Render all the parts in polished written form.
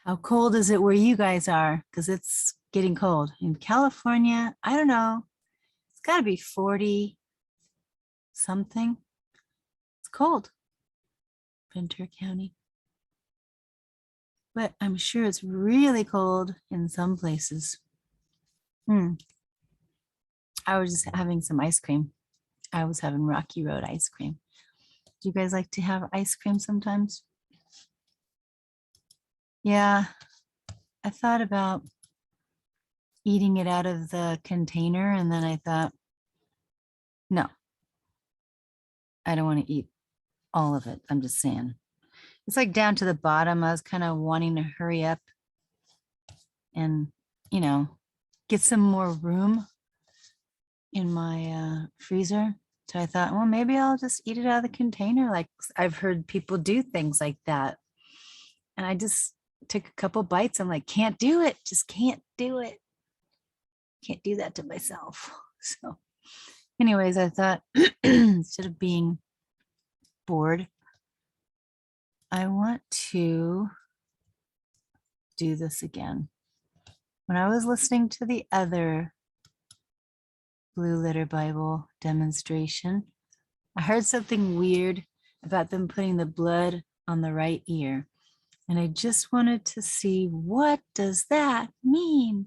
How cold is it where you guys are? Because it's getting cold. In California, I don't know. It's got to be 40 something. It's cold, Ventura County. But I'm sure it's really cold in some places. I was just having some ice cream. I was having Rocky Road ice cream. Do you guys like to have ice cream sometimes? Yeah, I thought about eating it out of the container, and then I thought, no, I don't want to eat all of it. I'm just saying. It's like down to the bottom. I was kind of wanting to hurry up and, you know, get some more room in my freezer. So I thought, well, maybe I'll just eat it out of the container. Like I've heard people do things like that. And I just took a couple bites. I'm like, can't do it. Just can't do it. Can't do that to myself. So anyways, I thought instead of being bored, I want to do this again. When I was listening to the other Blue Letter Bible demonstration, I heard something weird about them putting the blood on the right ear. And I just wanted to see, what does that mean?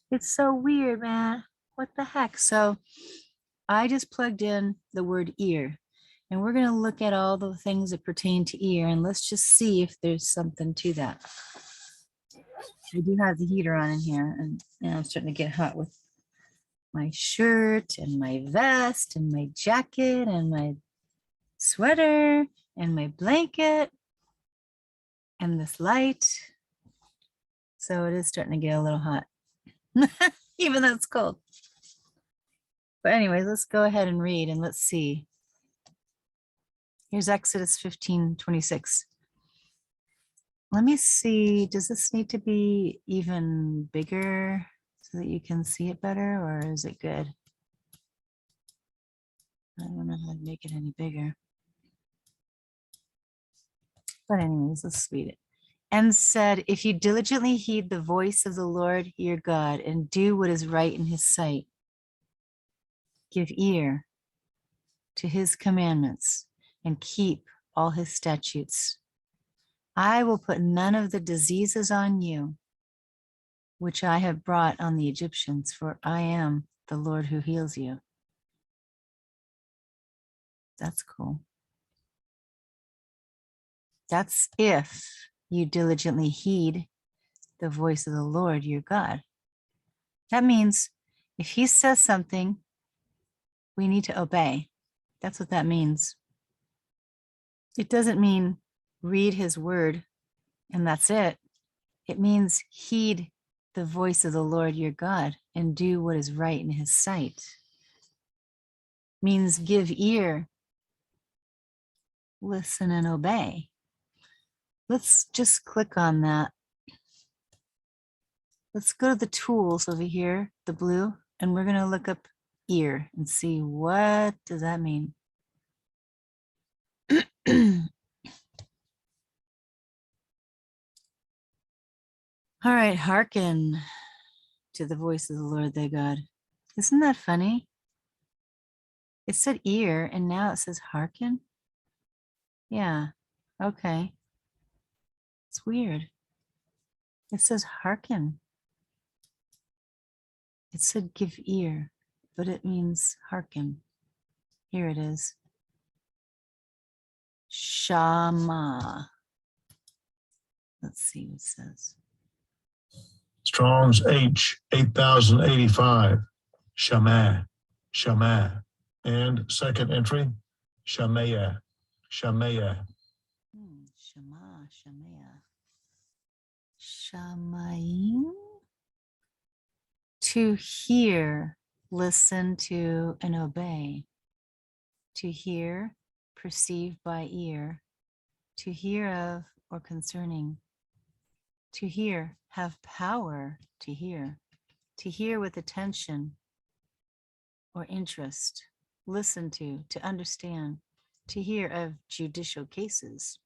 It's so weird, man. What the heck? So I just plugged in the word ear, and we're going to look at all the things that pertain to ear, and let's just see if there's something to that. I do have the heater on in here, and I'm starting to get hot with my shirt and my vest and my jacket and my sweater and my blanket and this light. So it is starting to get a little hot, even though it's cold. But anyways, let's go ahead and read and let's see. Here's Exodus 15:26. Let me see, does this need to be even bigger so that you can see it better, or is it good? I don't know how to make it any bigger. But anyways, let's read it. And said, if you diligently heed the voice of the Lord your God and do what is right in his sight, give ear to his commandments and keep all his statutes, I will put none of the diseases on you, which I have brought on the Egyptians, for I am the Lord who heals you. That's cool. That's if you diligently heed the voice of the Lord your God. That means if he says something, we need to obey. That's what that means. It doesn't mean read his word and that's it. It means heed the voice of the Lord your God and do what is right in his sight. It means give ear, listen and obey. Let's just click on that. Let's go to the tools over here, the blue, and we're going to look up ear and see what does that mean. All right, hearken to the voice of the Lord thy God. Isn't that funny? It said ear and now it says hearken. Yeah, okay. It's weird. It says hearken. It said give ear, but it means hearken. Here it is. Shama. Let's see what it says. Strong's H 8085. Shama. Shama. And second entry, Shamaya. Shamaya. Shema, Shamaya. Shamayim. To hear, listen to, and obey. To hear, perceive by ear. To hear of or concerning. To hear, have power to hear. To hear with attention or interest. Listen to understand. To hear of judicial cases.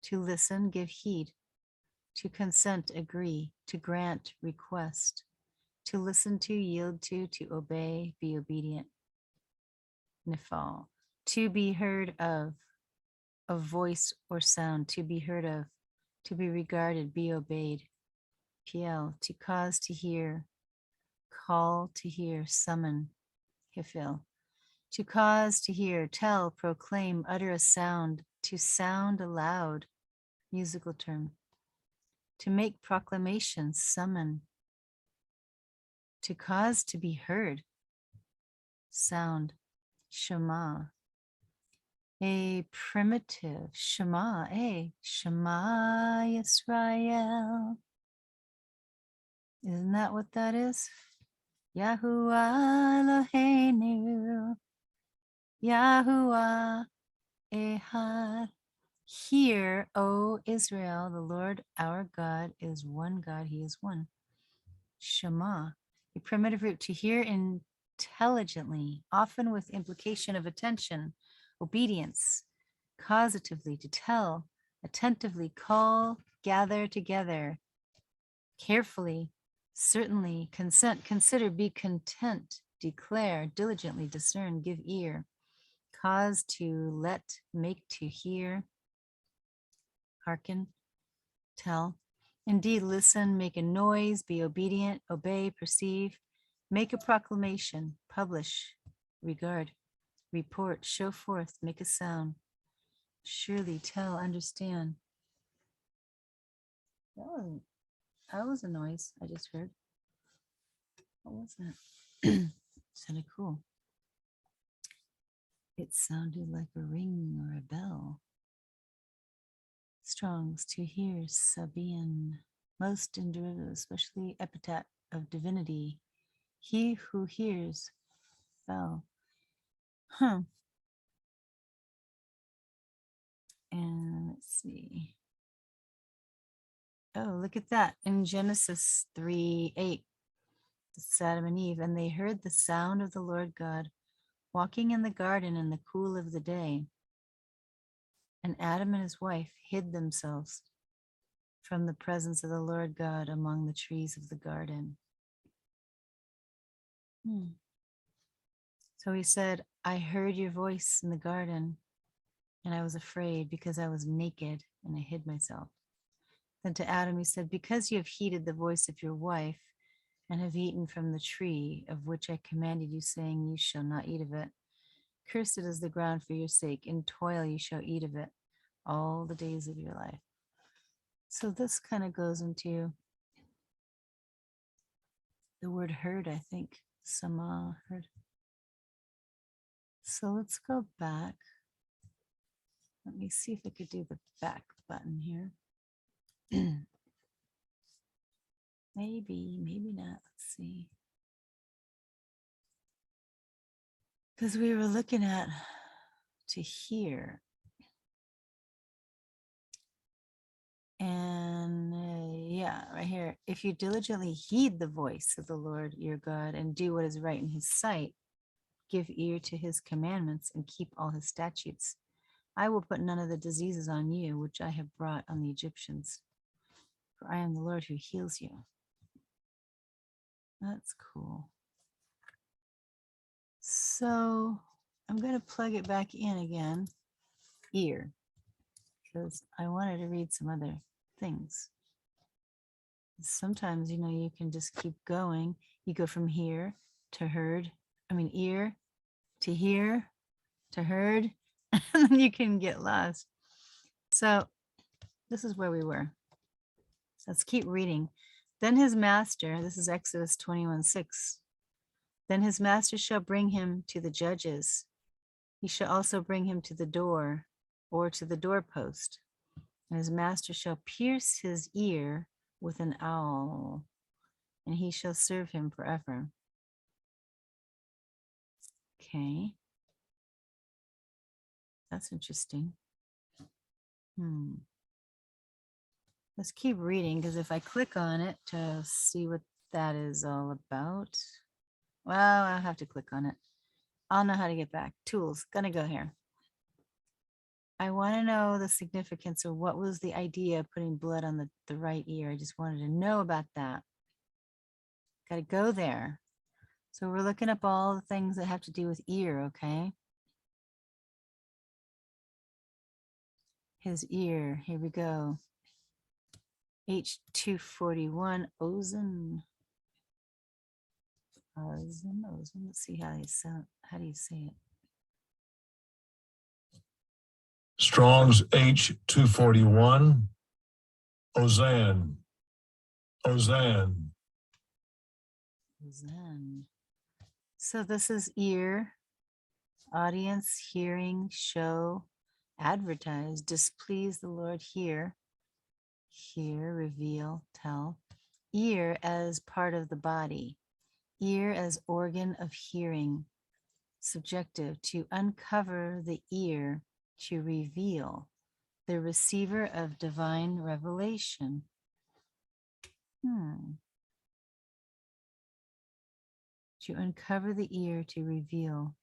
To listen, give heed. to consent, agree, to grant, request, to listen to, yield to obey, be obedient. Nifal, to be heard of voice or sound, to be heard of, to be regarded, be obeyed. Piel, to cause to hear, call to hear, summon. Hifil, to cause to hear, tell, proclaim, utter a sound, to sound aloud, musical term. To make proclamation, summon. To cause to be heard, sound, Shema. A primitive Shema, Shema Yisrael. Isn't that what that is? Yahuwah Eloheinu, Yahuwah Ehad. Hear, O Israel, the Lord our God is one God, he is one. Shema, a primitive root, to hear intelligently, often with implication of attention, obedience, causatively, to tell, attentively, call, gather together, carefully, certainly, consent, consider, be content, declare, diligently, discern, give ear, cause to let, make to hear, hearken, tell. Indeed, listen, make a noise, be obedient, obey, perceive, make a proclamation, publish, regard, report, show forth, make a sound, surely tell, understand. That was a noise I just heard. What was that? Sounded cool. It sounded like a ring or a bell. Strong's to hear, Sabian, most in derivative, especially epithet of divinity. He who hears, bell. And let's see. Oh, look at that. In Genesis 3:8, it's Adam and Eve, and they heard the sound of the Lord God walking in the garden in the cool of the day. And Adam and his wife hid themselves from the presence of the Lord God among the trees of the garden. So he said, I heard your voice in the garden, and I was afraid because I was naked and I hid myself. Then to Adam he said, because you have heeded the voice of your wife and have eaten from the tree of which I commanded you, saying, you shall not eat of it. Cursed is the ground for your sake. In toil you shall eat of it all the days of your life. So this kind of goes into the word heard, I think. Sama, heard. So let's go back. Let me see if I could do the back button here. Maybe not. Let's see. Because we were looking at to hear. And yeah, right here. If you diligently heed the voice of the Lord your God and do what is right in his sight, give ear to his commandments and keep all his statutes, I will put none of the diseases on you, which I have brought on the Egyptians. For I am the Lord who heals you. That's cool. So I'm going to plug it back in again, ear, because I wanted to read some other things. Sometimes, you can just keep going. You go from here to ear to here to heard, and then you can get lost. So this is where we were. Let's keep reading. Then his master, this is Exodus 21:6. Then his master shall bring him to the judges. He shall also bring him to the door or to the doorpost. And his master shall pierce his ear with an awl, and he shall serve him forever. Okay. That's interesting. Let's keep reading, because if I click on it to see what that is all about, well, I'll have to click on it. I'll know how to get back. Tools, gonna go here. I want to know the significance of what was the idea of putting blood on the right ear. I just wanted to know about that. Got to go there. So we're looking up all the things that have to do with ear, okay? His ear, here we go. H241, ozone. Ozone. Let's see how do you say it? Strong's H241. Ozan. Ozan. Zen. So this is ear, audience, hearing, show, advertise, displease the Lord, hear, reveal, tell. Ear as part of the body, ear as organ of hearing, subjective, to uncover the ear, to reveal, the receiver of divine revelation. To uncover the ear, to reveal,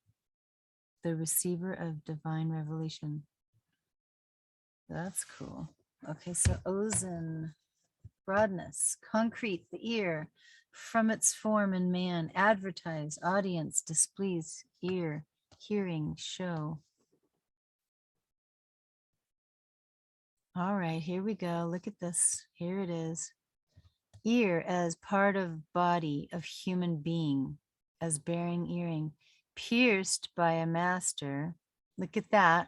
the receiver of divine revelation. That's cool. Okay, so ozone, broadness, concrete, the ear, from its form in man, advertise, audience, displease, ear, hearing, show. All right, here we go. Look at this. Here it is. Ear as part of body of human being, as bearing earring, pierced by a master. Look at that.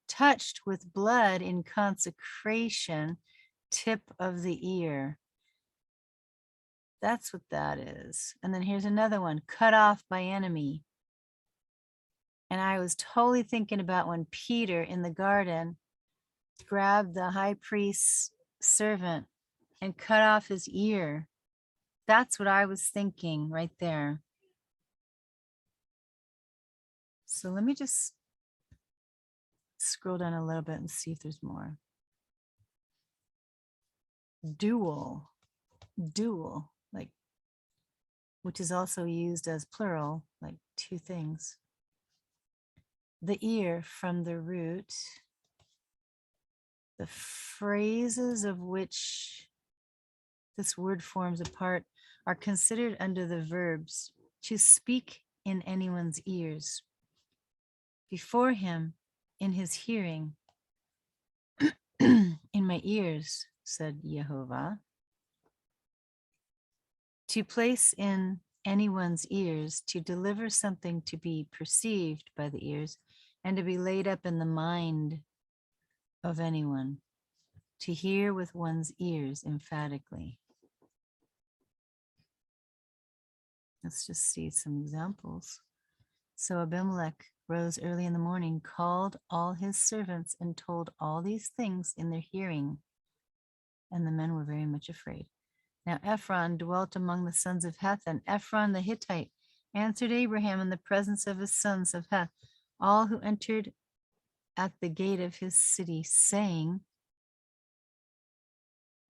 Touched with blood in consecration, tip of the ear. That's what that is. And then here's another one, cut off by enemy. And I was totally thinking about when Peter in the garden grabbed the high priest's servant and cut off his ear. That's what I was thinking right there. So let me just scroll down a little bit and see if there's more. Dual, like, which is also used as plural, like two things. The ear from the root, the phrases of which this word forms a part are considered under the verbs to speak in anyone's ears, before him, in his hearing, in my ears, said Yehovah. To place in anyone's ears, to deliver something to be perceived by the ears, and to be laid up in the mind of anyone, to hear with one's ears emphatically. Let's just see some examples. So Abimelech rose early in the morning, called all his servants, and told all these things in their hearing. And the men were very much afraid. Now Ephron dwelt among the sons of Heth, and Ephron the Hittite answered Abraham in the presence of his sons of Heth, all who entered at the gate of his city, saying,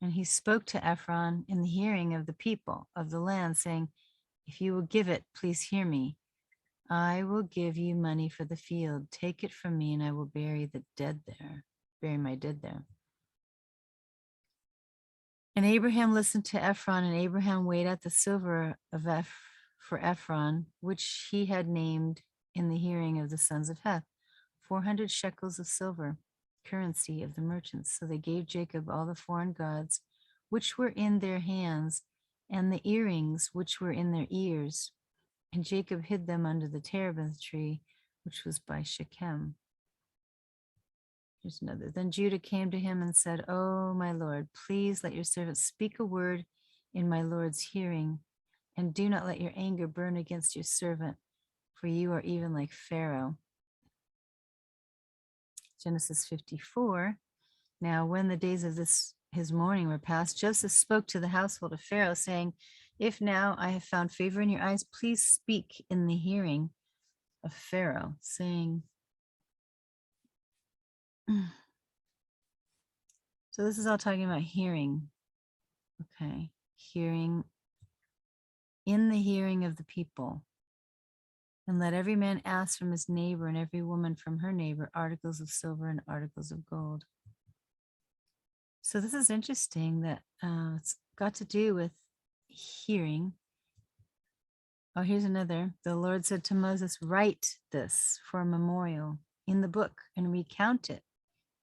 and he spoke to Ephron in the hearing of the people of the land, saying, if you will give it, please hear me. I will give you money for the field. Take it from me, and I will bury the dead there. Bury my dead there. And Abraham listened to Ephron, and Abraham weighed out the silver of for Ephron, which he had named in the hearing of the sons of Heth, 400 shekels of silver, currency of the merchants. So they gave Jacob all the foreign gods which were in their hands, and the earrings which were in their ears. And Jacob hid them under the terebinth tree, which was by Shechem. Here's another. Then Judah came to him and said, oh, my Lord, please let your servant speak a word in my Lord's hearing, and do not let your anger burn against your servant, for you are even like Pharaoh. Genesis 54. Now, when the days of his mourning were past, Joseph spoke to the household of Pharaoh, saying, if now I have found favor in your eyes, please speak in the hearing of Pharaoh, saying, so this is all talking about hearing. Okay, hearing, in the hearing of the people. And let every man ask from his neighbor and every woman from her neighbor articles of silver and articles of gold. So this is interesting that it's got to do with hearing. Oh, here's another. The Lord said to Moses, write this for a memorial in the book and recount it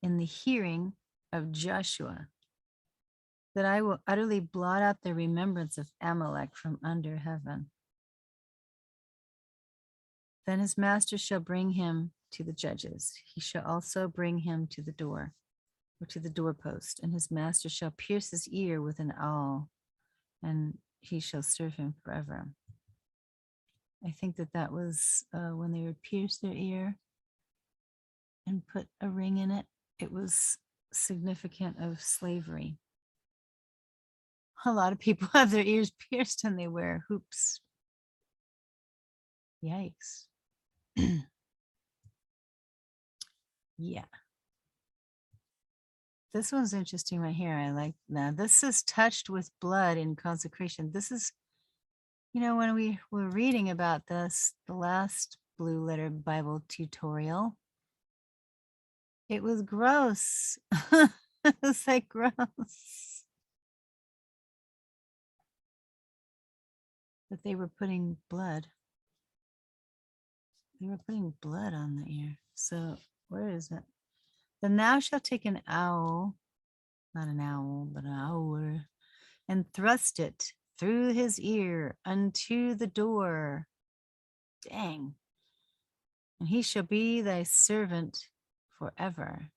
in the hearing of Joshua, that I will utterly blot out the remembrance of Amalek from under heaven. Then his master shall bring him to the judges. He shall also bring him to the door, or to the doorpost, and his master shall pierce his ear with an awl, and he shall serve him forever. I think that was when they would pierce their ear and put a ring in it. It was significant of slavery. A lot of people have their ears pierced and they wear hoops. Yikes. Yeah. This one's interesting right here. I like that. This is touched with blood in consecration. This is, when we were reading about this, the last Blue Letter Bible tutorial, it was gross. It was like gross. That they were putting blood. They were putting blood on the ear. So where is it? Then thou shalt take an owl, not an owl, but an owl, and thrust it through his ear unto the door. Dang. And he shall be thy servant forever.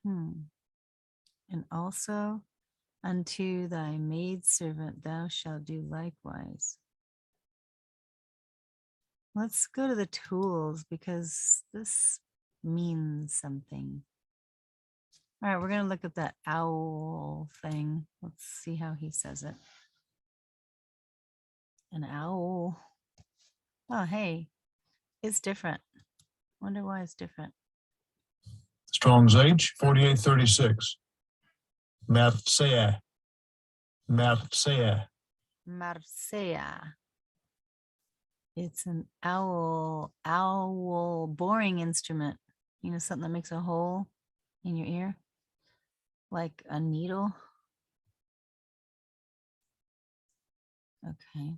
And also unto thy maidservant thou shalt do likewise. Let's go to the tools because this means something. All right, we're going to look at that owl thing. Let's see how he says it. An owl. Oh, hey, it's different. Wonder why it's different. Strong's H, 4836. Marseille. Marseille. Marseille. It's an owl boring instrument. Something that makes a hole in your ear, like a needle. Okay.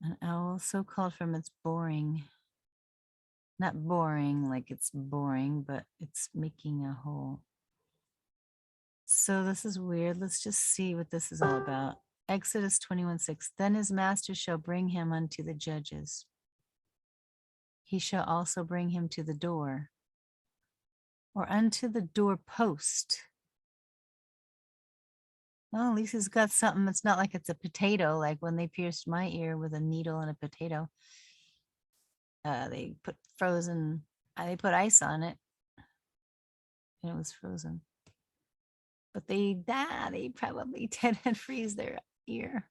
An owl, so called from its boring. Not boring like it's boring, but it's making a hole. So this is weird. Let's just see what this is all about. Exodus 21:6. Then his master shall bring him unto the judges. He shall also bring him to the door, or unto the doorpost. Well, at least he's got something. It's not like it's a potato, like when they pierced my ear with a needle and a potato. They put they put ice on it, and it was frozen. But they probably didn't freeze their ear.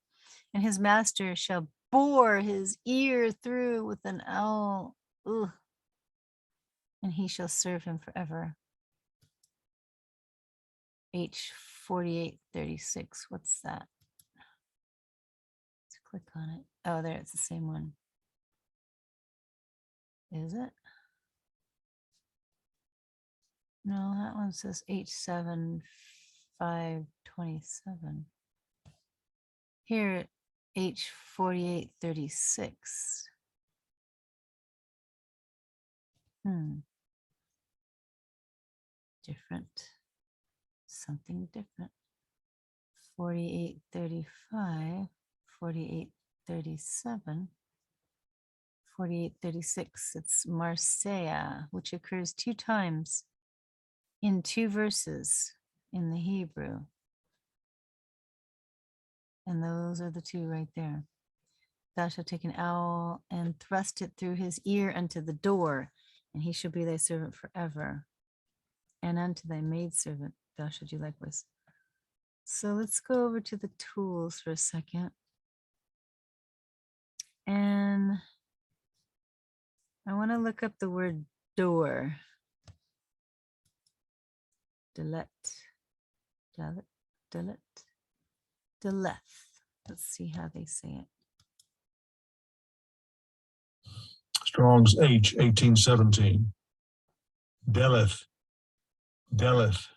And his master shall bore his ear through with an awl. Ugh. And he shall serve him forever. H 4836. What's that? Let's click on it. Oh, there, it's the same one. Is it? No, that one says H7527. Here, H4836. Different. Something different. 4835, 4837, 4836. It's Marseille, which occurs 2 times in 2 verses in the Hebrew. And those are the 2 right there. Thou shalt take an owl and thrust it through his ear unto the door, and he shall be thy servant forever. And unto thy maidservant thou shalt do likewise. So let's go over to the tools for a second. And I want to look up the word door. Deleth. Let's see how they say it. Strong's H, 1817. Deleth, Deleth.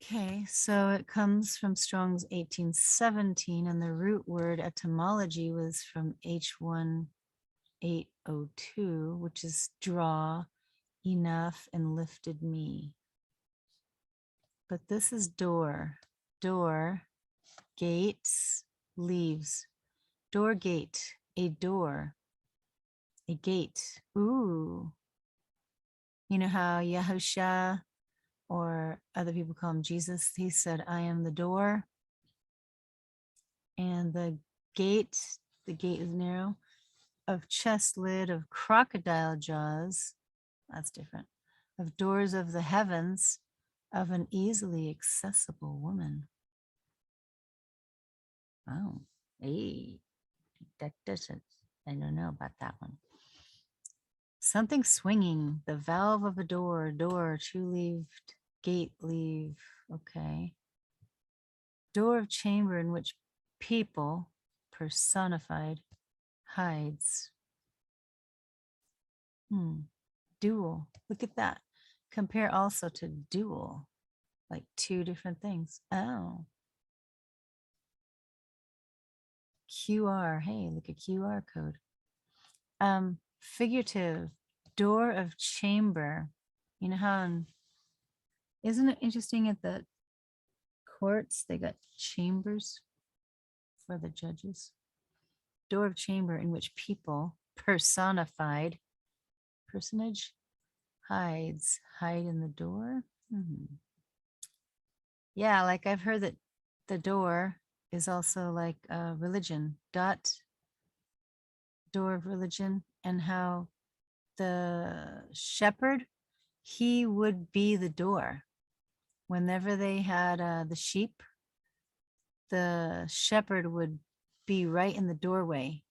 Okay, so it comes from Strong's 1817, and the root word etymology was from H1802, which is draw, enough, and lifted me. But this is door, door, gates, leaves, door gate, a door, a gate. Ooh, you know how Yahusha, or other people call him Jesus, he said, I am the door. And the gate is narrow, of chest lid, of crocodile jaws, that's different, of doors of the heavens, of an easily accessible woman. Oh, hey, that doesn't, I don't know about that one. Something swinging, the valve of a door, two-leaved, gate leave, okay. Door of chamber in which people, personified, hides. Dual, look at that. Compare also to dual, like two different things. Oh. QR, hey, look at QR code. Figurative, door of chamber. You know how, isn't it interesting at the courts, they got chambers for the judges? Door of chamber in which people, personified, personage, hides, hide in the door. Yeah, like I've heard that the door is also like a religion, door of religion, and how the shepherd, he would be the door. Whenever they had the sheep, the shepherd would be right in the doorway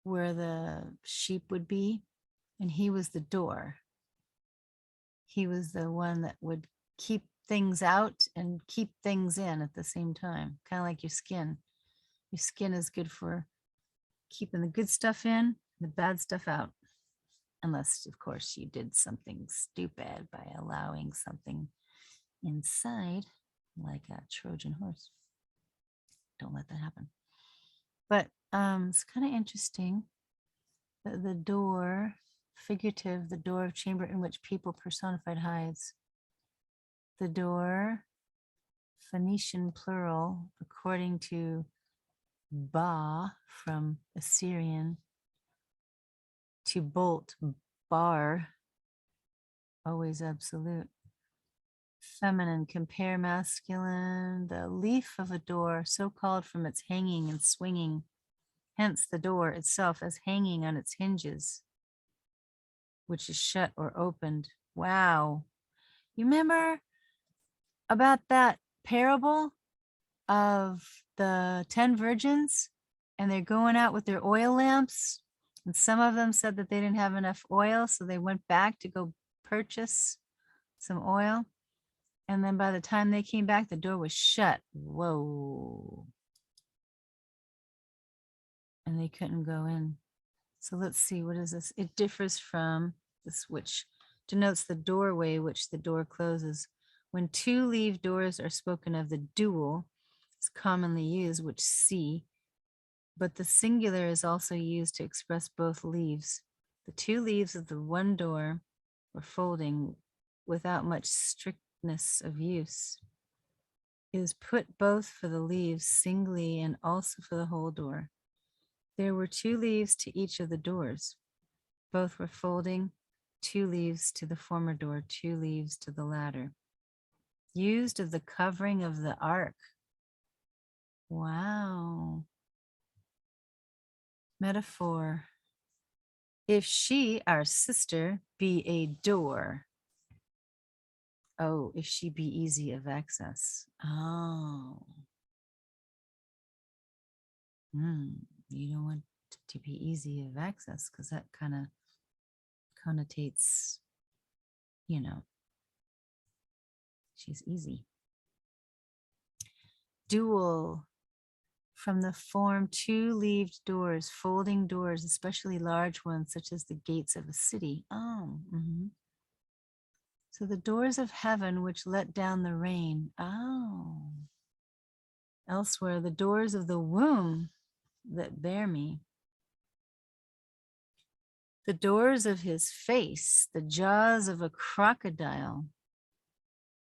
where the sheep would be, and he was the door. He was the one that would keep things out and keep things in at the same time, kind of like your skin. Your skin is good for keeping the good stuff in, the bad stuff out. Unless, of course, you did something stupid by allowing something inside, like a Trojan horse. Don't let that happen. But it's kind of interesting that the door, figurative, the door of chamber in which people personified hides. The door, Phoenician plural, according to Ba from Assyrian, to bolt, bar, always absolute. Feminine, compare masculine, the leaf of a door, so called from its hanging and swinging, hence the door itself as hanging on its hinges, which is shut or opened. Wow. You remember about that parable of the 10 virgins, and they're going out with their oil lamps, and some of them said that they didn't have enough oil, so they went back to go purchase some oil. And then by the time they came back, the door was shut. Whoa. And they couldn't go in. So let's see, what is this? It differs from this, which denotes the doorway, which the door closes. When two leave doors are spoken of, the dual is commonly used, which see, but the singular is also used to express both leaves. The two leaves of the one door were folding without much strictness of use. It is put both for the leaves singly and also for the whole door. There were two leaves to each of the doors. Both were folding, two leaves to the former door, two leaves to the latter. Used of the covering of the ark. Wow. Metaphor. If she, our sister, be a door. Oh, if she be easy of access. Oh. You don't want to be easy of access because that kind of connotates, you know, she's easy. dual from the form two-leaved doors, folding doors, especially large ones, such as the gates of a city. Oh, mhm. So the doors of heaven which let down the rain. Oh. Elsewhere, the doors of the womb that bear me. The doors of his face, the jaws of a crocodile.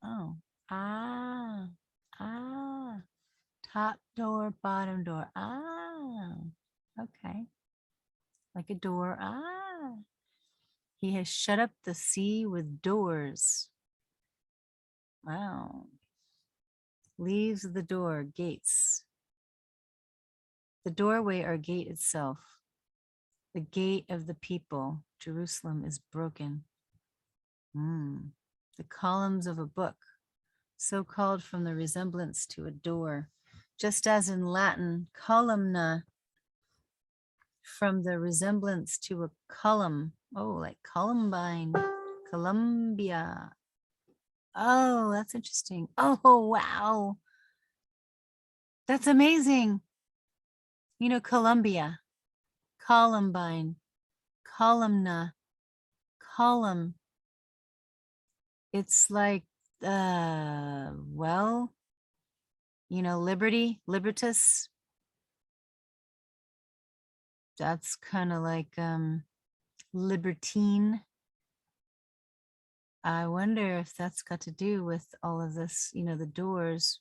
Oh, ah, ah. Top door, bottom door. Ah, okay. Like a door. Ah. He has shut up the sea with doors. Wow. Leaves the door, gates. The doorway or gate itself. The gate of the people, Jerusalem, is broken. The columns of a book, so called from the resemblance to a door, just as in Latin, columna, from the resemblance to a column. Oh, like Columbine, Columbia. Oh, that's interesting. Oh, wow. That's amazing. You know, Columbia, Columbine, columna, column. It's like, well, you know, liberty, libertas. That's kind of like libertine. I wonder if that's got to do with all of this, you know, the doors,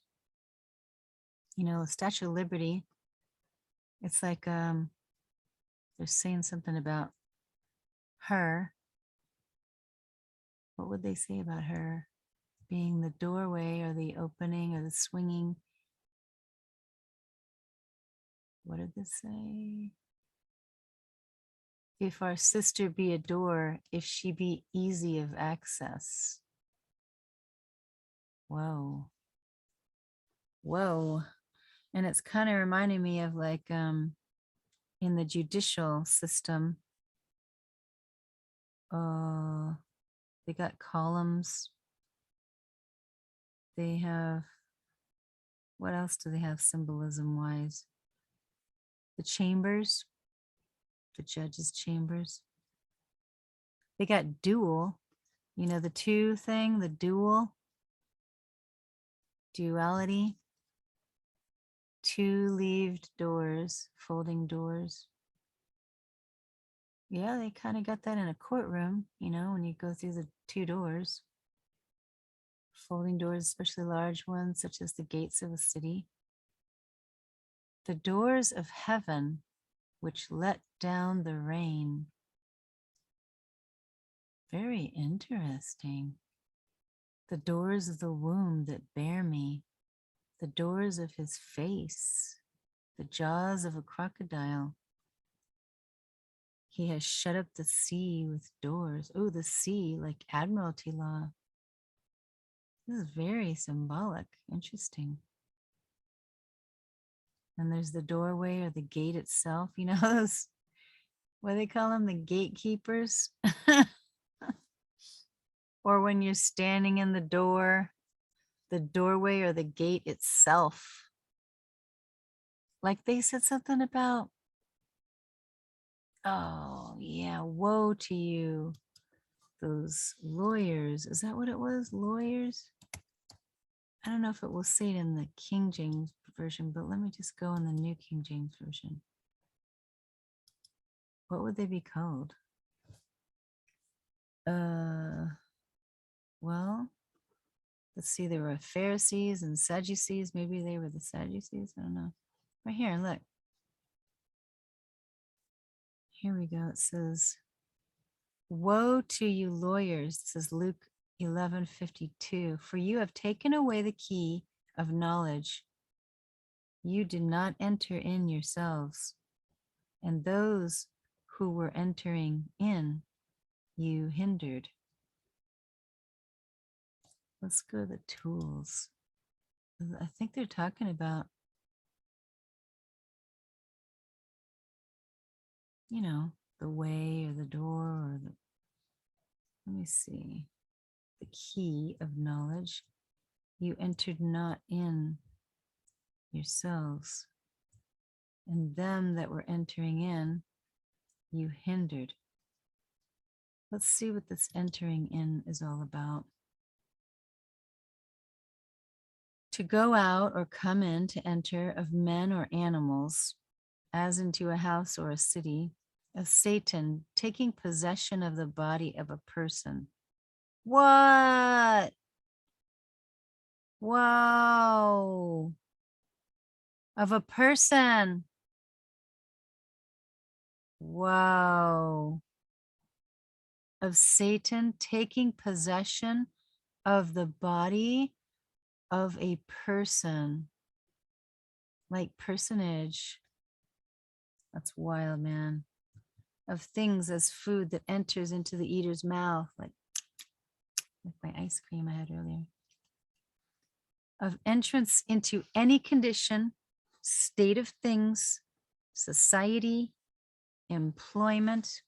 you know, Statue of Liberty. It's like they're saying something about her. What would they say about her? Being the doorway or the opening or the swinging. What did this say? If our sister be a door, if she be easy of access. Whoa. Whoa. And it's kind of reminding me of like in the judicial system, they got columns. They have, what else do they have symbolism wise? The chambers, the judge's chambers. They got dual, you know, the two thing, the dual, duality, two-leaved doors, folding doors. Yeah, they kind of got that in a courtroom, you know, when you go through the two doors. Folding doors, especially large ones, such as the gates of a city. The doors of heaven, which let down the rain. Very interesting. The doors of the womb that bear me. The doors of his face. The jaws of a crocodile. He has shut up the sea with doors. Oh, the sea, like Admiralty law. This is very symbolic. Interesting. And there's the doorway or the gate itself. You know, those, what do they call them? The gatekeepers. Or when you're standing in the door, the doorway or the gate itself. Like they said something about, oh yeah, woe to you, those lawyers. Is that what it was? Lawyers? I don't know if it will say it in the King James version, but let me just go in the New King James version. What would they be called? Well, let's see, there were Pharisees and Sadducees. Maybe they were the Sadducees. I don't know. Right here, look. Here we go. It says, woe to you lawyers. This is Luke 11:52. For you have taken away the key of knowledge. You did not enter in yourselves, and those who were entering in, you hindered. Let's go to the tools. I think they're talking about, you know, the way or the door or the, let me see, the key of knowledge. You entered not in. yourselves, and them that were entering in, you hindered. Let's see what this entering in is all about. To go out or come in, to enter, of men or animals, as into a house or a city, of Satan taking possession of the body of a person. What? Wow. Of a person. Wow. Of Satan taking possession of the body of a person. Like personage. That's wild, man. Of things as food that enters into the eater's mouth, like my ice cream I had earlier. Of entrance into any condition, state of things, society, employment.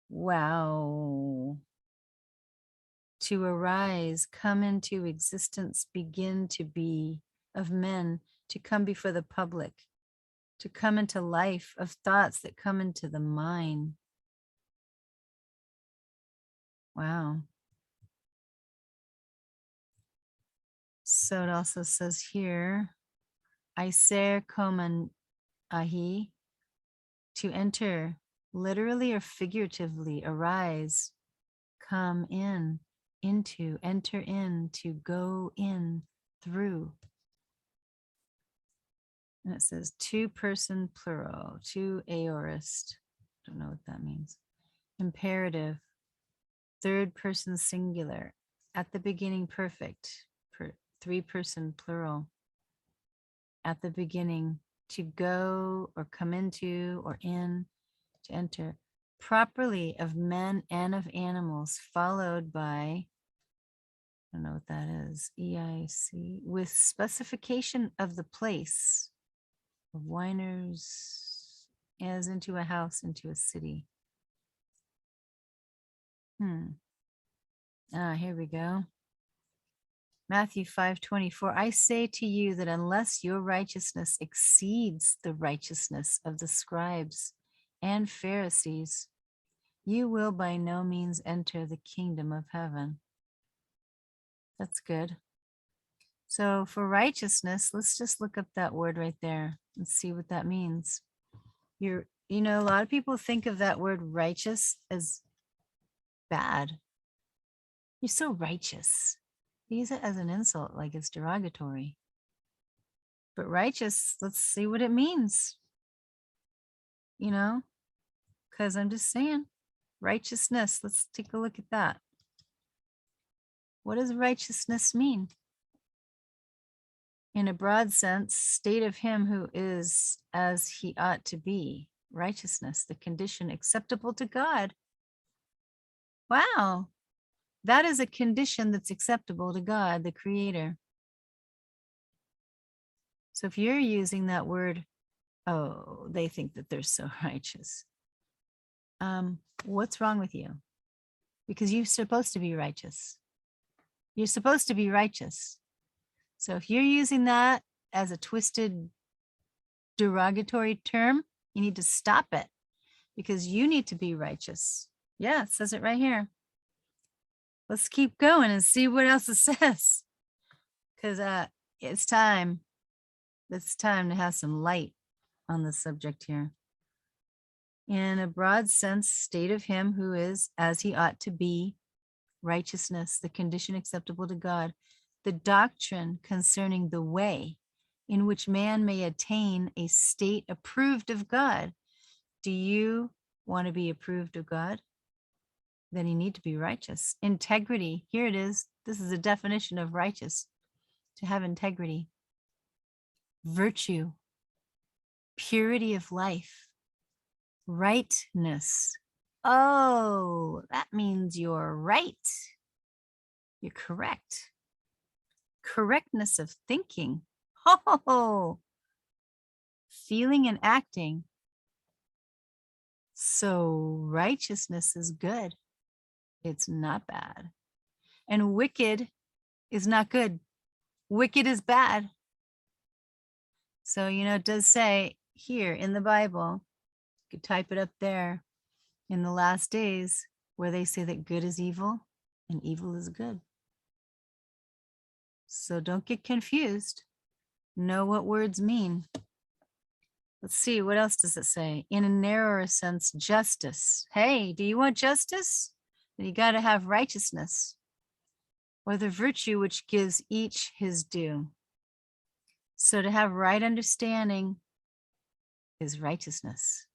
Wow. To arise, come into existence, begin to be, of men, to come before the public, to come into life, of thoughts that come into the mind. Wow. So it also says here, Iser koman ahi, to enter, literally or figuratively, arise, come in, into, enter in, to go in, through. And it says two-person plural, two aorist. Don't know what that means. Imperative, third person singular, at the beginning perfect, three-person plural. At the beginning, to go or come into or in, to enter, properly of men and of animals, followed by, I don't know what that is, EIC, with specification of the place, of whiners, as into a house, into a city. Here we go. Matthew 5:24, I say to you that unless your righteousness exceeds the righteousness of the scribes and Pharisees, you will by no means enter the kingdom of heaven. That's good. So for righteousness, let's just look up that word right there and see what that means. A lot of people think of that word righteous as bad. You're so righteous. They use it as an insult, like it's derogatory. But righteous, let's see what it means. Because I'm just saying, righteousness, let's take a look at that. What does righteousness mean? In a broad sense, state of him who is as he ought to be. Righteousness, the condition acceptable to God. Wow. That is a condition that's acceptable to God, the Creator. So if you're using that word, oh, they think that they're so righteous. What's wrong with you? Because you're supposed to be righteous. You're supposed to be righteous. So if you're using that as a twisted, derogatory term, you need to stop it because you need to be righteous. Yeah, it says it right here. Let's keep going and see what else it says. Because it's time. It's time to have some light on the subject here. In a broad sense, state of him who is as he ought to be, righteousness, the condition acceptable to God, the doctrine concerning the way in which man may attain a state approved of God. Do you want to be approved of God? Then you need to be righteous. Integrity, here it is. This is a definition of righteous, to have integrity. Virtue, purity of life, rightness. Oh, that means you're right. You're correct. Correctness of thinking. Oh, feeling and acting. So righteousness is good. It's not bad. And wicked is not good. Wicked is bad. So, it does say here in the Bible, you could type it up there, in the last days, where they say that good is evil and evil is good. So don't get confused. Know what words mean. Let's see, what else does it say? In a narrower sense, justice. Hey, do you want justice? Then you got to have righteousness, or the virtue which gives each his due. So to have right understanding is righteousness.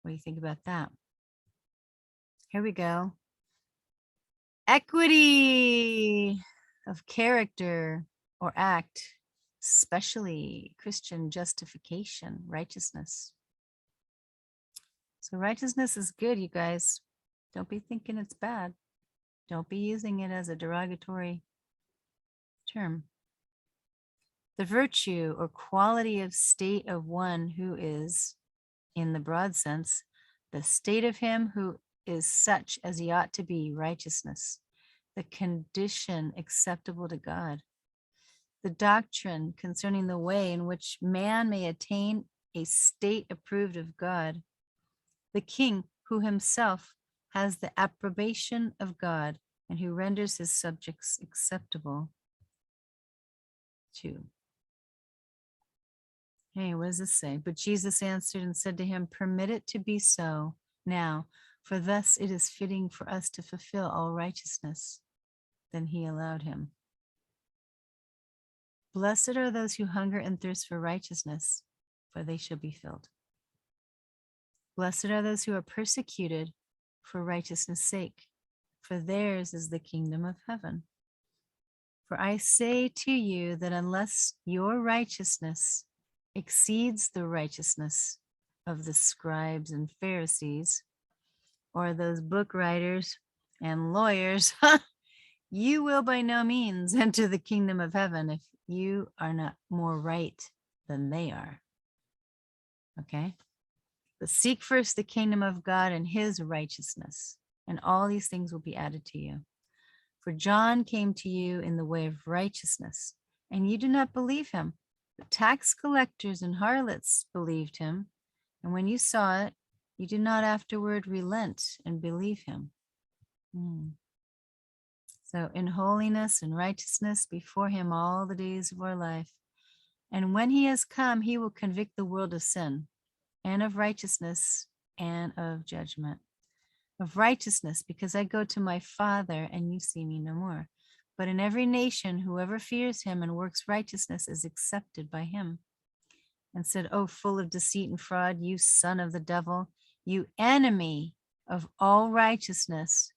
What do you think about that? Here we go. Equity of character or act, especially Christian justification, righteousness. So righteousness is good, you guys. Don't be thinking it's bad. Don't be using it as a derogatory term. The virtue or quality of state of one who is, in the broad sense, the state of him who is such as he ought to be, righteousness, the condition acceptable to God. The doctrine concerning the way in which man may attain a state approved of God. The king who himself has the approbation of God and who renders his subjects acceptable to. Hey, what does this say? But Jesus answered and said to him, permit it to be so now, for thus it is fitting for us to fulfill all righteousness. Then he allowed him. Blessed are those who hunger and thirst for righteousness, for they shall be filled. Blessed are those who are persecuted for righteousness' sake, for theirs is the kingdom of heaven. For I say to you that unless your righteousness exceeds the righteousness of the scribes and Pharisees, or those book writers and lawyers, you will by no means enter the kingdom of heaven if you are not more right than they are. Okay? But seek first the kingdom of God and his righteousness, and all these things will be added to you. For John came to you in the way of righteousness, and you did not believe him. But tax collectors and harlots believed him, and when you saw it, you did not afterward relent and believe him. So in holiness and righteousness before him all the days of our life. And when he has come, he will convict the world of sin and of righteousness and of judgment. Of righteousness, because I go to my Father and you see me no more. But in every nation, whoever fears him and works righteousness is accepted by him. And said, oh, full of deceit and fraud, you son of the devil, you enemy of all righteousness,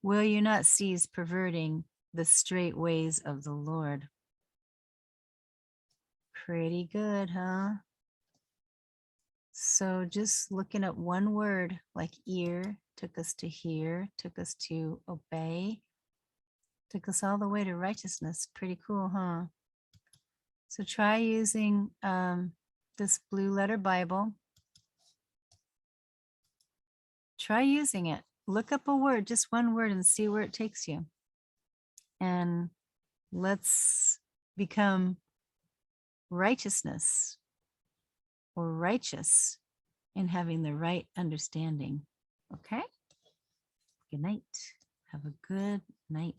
will you not cease perverting the straight ways of the Lord? Pretty good, huh? So just looking at one word like ear took us to hear, took us to obey, took us all the way to righteousness. Pretty cool, huh? So try using this Blue Letter Bible. Try using it. Look up a word, just one word, and see where it takes you. And let's become righteousness or righteous in having the right understanding. Okay? Good night. Have a good night.